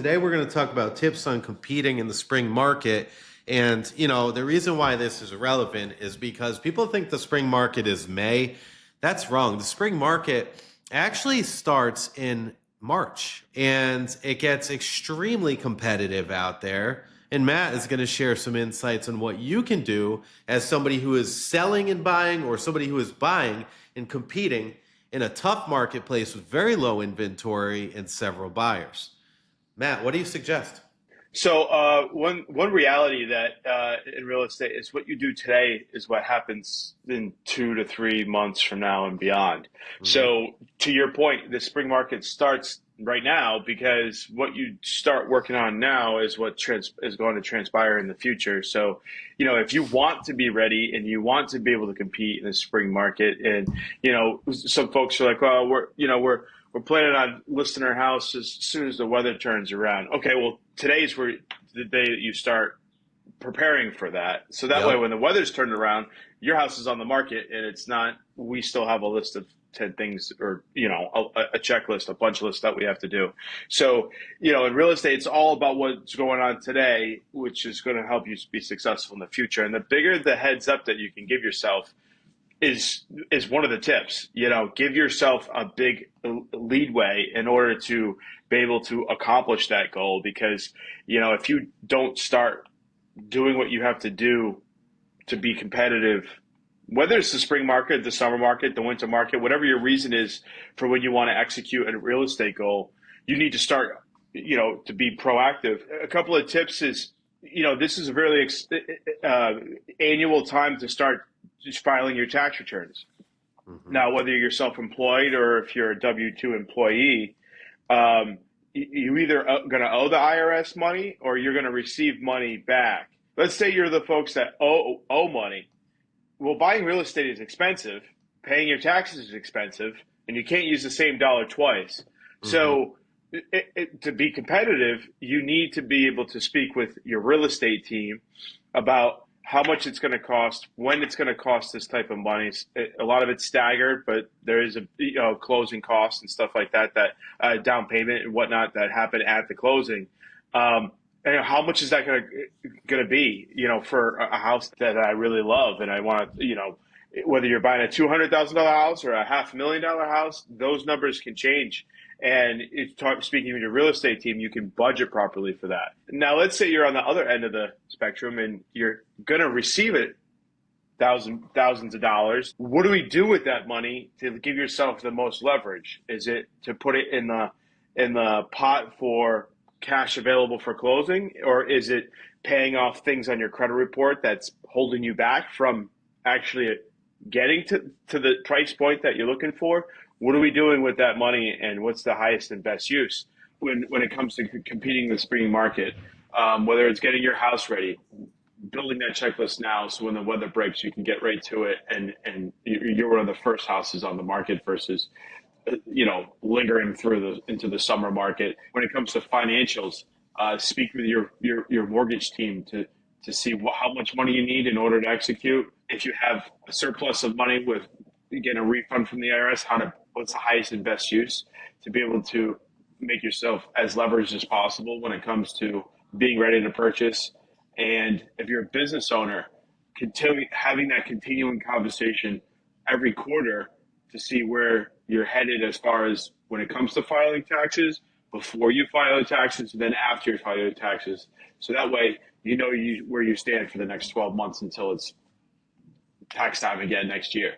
Today we're going to talk about tips on competing in the spring market. And, you know, the reason why this is relevant is because people think the spring market is May. That's wrong. The spring market actually starts in March, and it gets extremely competitive out there. And Matt is going to share some insights on what you can do as somebody who is selling and buying, or somebody who is buying and competing in a tough marketplace with very low inventory and several buyers. Matt, what do you suggest? So one reality that in real estate is what you do today is what happens in 2 to 3 months from now and beyond. Mm-hmm. So to your point, the spring market starts right now because what you start working on now is what is going to transpire in the future. So, you know, if you want to be ready and you want to be able to compete in the spring market, and, you know, some folks are like, well, we're planning on listing our house as soon as the weather turns around. Okay, well, today's the day that you start preparing for that. So that way, when the weather's turned around, your house is on the market, and it's not, we still have a list of 10 things, or, you know, a checklist, a punch list that we have to do. So, you know, in real estate, it's all about what's going on today, which is going to help you be successful in the future. And the bigger the heads up that you can give yourself is one of the tips. You know, give yourself a big leadway in order to be able to accomplish that goal. Because, you know, if you don't start doing what you have to do to be competitive, whether it's the spring market, the summer market, the winter market, whatever your reason is for when you want to execute a real estate goal, you need to start, you know, to be proactive. A couple of tips is, you know, this is a really annual time to start just filing your tax returns. Mm-hmm. Now, whether you're self-employed or if you're a W-2 employee, you either going to owe the IRS money or you're going to receive money back. Let's say you're the folks that owe money. Well, buying real estate is expensive, paying your taxes is expensive, and you can't use the same dollar twice. Mm-hmm. So to be competitive, you need to be able to speak with your real estate team about how much it's going to cost, when it's going to cost this type of money. A lot of it's staggered, but there is a closing costs and stuff like that, down payment and whatnot that happen at the closing. And how much is that going to be, you know, for a house that I really love, and I want to, you know, whether you're buying a $200,000 house or a $500,000 house, those numbers can change. And speaking with your real estate team, you can budget properly for that. Now, let's say you're on the other end of the spectrum and you're going to receive it, thousands of dollars. What do we do with that money to give yourself the most leverage? Is it to put it in the pot for cash available for closing, or is it paying off things on your credit report that's holding you back from actually getting to the price point that you're looking for? What are we doing with that money, and what's the highest and best use when it comes to competing in the spring market? Whether it's getting your house ready, building that checklist now, so when the weather breaks, you can get right to it, and you're one of the first houses on the market versus, you know, lingering through into the summer market. When it comes to financials, speak with your mortgage team to see how much money you need in order to execute. If you have a surplus of money with getting a refund from the IRS, what's the highest and best use to be able to make yourself as leveraged as possible when it comes to being ready to purchase. And if you're a business owner, having that continuing conversation every quarter to see where you're headed as far as when it comes to filing taxes, before you file your taxes, and then after you file your taxes. So that way, you know where you stand for the next 12 months until it's tax time again next year.